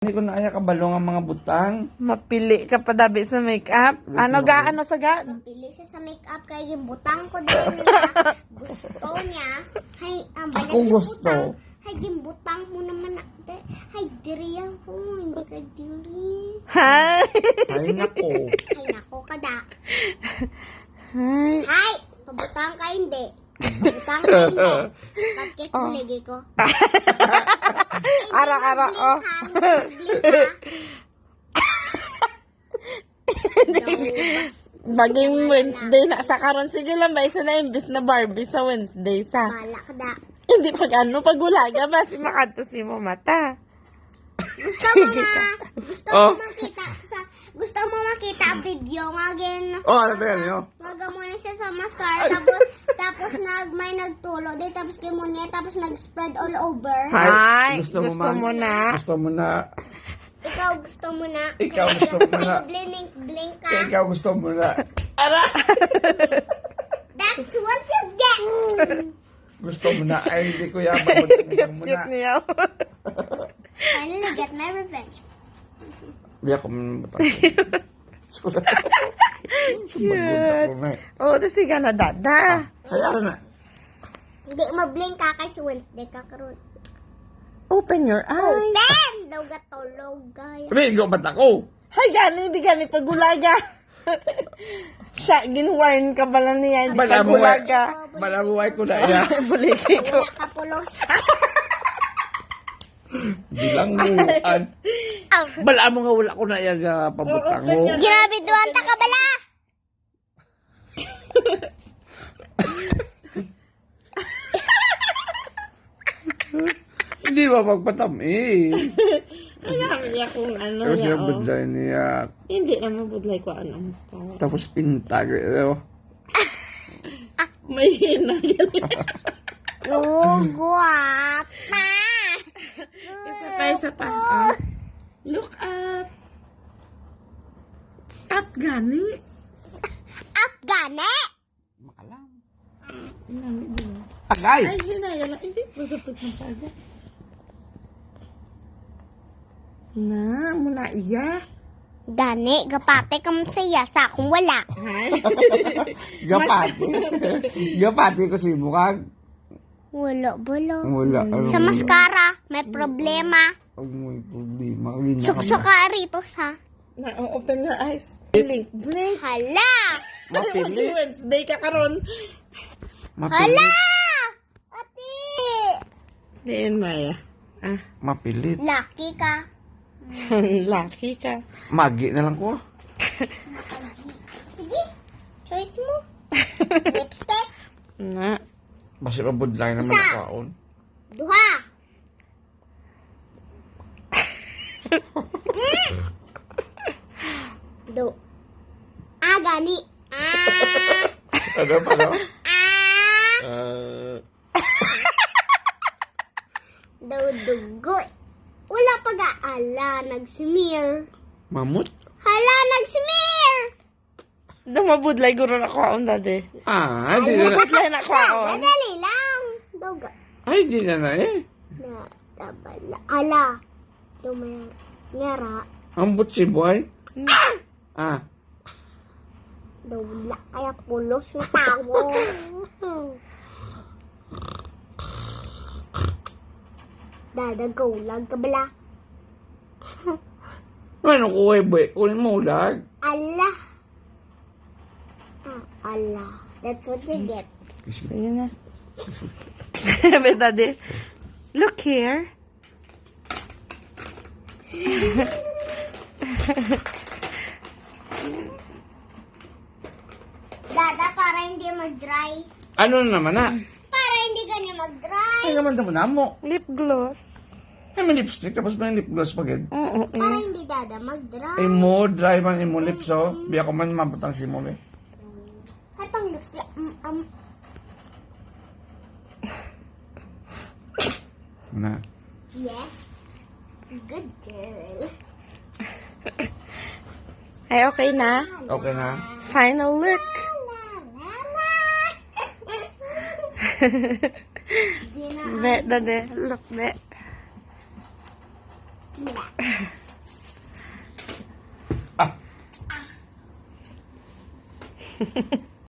Hindi ko na aya kabalong ang mga butang. Mapili ka pa dabi sa makeup. Ano ga? Ano sa ga? Mapili siya sa makeup kay gimbutang ko din niya. Gusto niya. Hay, Ako gusto. Hay, gimbutang mo naman. Hay, diri ako. Hindi ka diri. Hi! Ay nako. Hay, nako ka da. Hi! Hay, pabutang ka hindi. Pabutang ka hindi. Bakit kuligi ko? Ara-ara, oh. Baging Wednesday na sa karon, sige lang ba isa na imbis na Barbie sa Wednesday sa. Bala ka da. Hindi pag ano, pag wala ka ba, si makadto si mo mata. Gusto mo na, gusto mo makita ang video nga gin. Oh, ano ba yan, yo? Magamuna siya sa mascara tapos may nagtulo din tapos kimunya tapos nag-spread all over. Hi! Gusto Gusto man. mo na? Gusto mo na. Ikaw gusto mo na. Ikaw gusto mo na. Blink ka. Ikaw gusto mo na. That's what you get. Gusto mo na. Ay, hindi ko yabang. Gusto mo na. Cute niya. Finally get my revenge. Hindi ako butang. Cute. Oh, kasi ka na dada. Hayaan na. Hindi mag-blink ka kasi Wednesday ka karon. Open your eyes. Open! Daw gatulog gaya. Rigo, ba't ako? Hay, gani, di gani pagulaga. Siya, ginwarn ka bala niya, di pagulaga. Malabuhay ko na iya. Buliki ko. Wala ka pulos. Bilang muan. Bala mo nga wala ko na iya pabutang mo. Grabe duwan ta ka bala. Hindi ba magpatamis? Kaya kung ano Tapos niya, yung budlay niya. Hindi naman budlay ko ano ang mascara. Tapos pintag. May hinagal. Oh, guwapa. Isa pa. Oh. Look up. Up, gani. Up gani. Makalam. Inami din. Agay! Ay, hinayala. Hindi po sa pagkasaga. Na, muna iya. Gani, gapate ka man saya sa akong wala. Hay. Gapati. Gapati ko si Bukag. Wala, bala. Wala. Sa mascara, may problema. Ang may problema. Suksuka rito sa. Na, open your eyes. Blink. Blink. Hala! Mapili. Wednesday ka karon. Mapili. Hala! Ate! Diyan, Maya. Ah, Mapilit. Lucky ka. lucky ka. Magi na lang ko. Sige, choice mo. Lipstick, Na. Basi mabudlay naman Isa. nakaon. duha. Do. Ah, gani. Ah. Ano pa no? Ah. Daw dugo. Wala pa ga. Ala, nag-smear. Mamut? Hala, nag-smear. Dumabudlay guro na ko ang dati. Ah, di na. Budlay na ko ang. Madali lang. Daw ga. Ay, di na na eh. Na, tabala. Ala. Tumera. Ambot si boy. Ah. Daw wala. Kaya pulos na tawo. Dadagaw ka bala. Ano ko eh, boy? Kunin mo lag. Allah. Ah, Allah. That's what you get. Sige na. But daddy, look here. Dada, para hindi mag-dry. Ano na naman na? Para hindi ganyan mag-dry. Ay naman naman mo. Lip gloss. Ay, may lipstick. Tapos may lip gloss pa gid. Oo. Para hindi dada mag-dry. Ay mo, dry man imo lips oh. Biya ko man mabutang si mo eh. Ay, pang lipstick. Na. Yes. Good girl. Ay, okay na. Okay na. Final look. La, la, la. Be, daddy, look, be. Mira.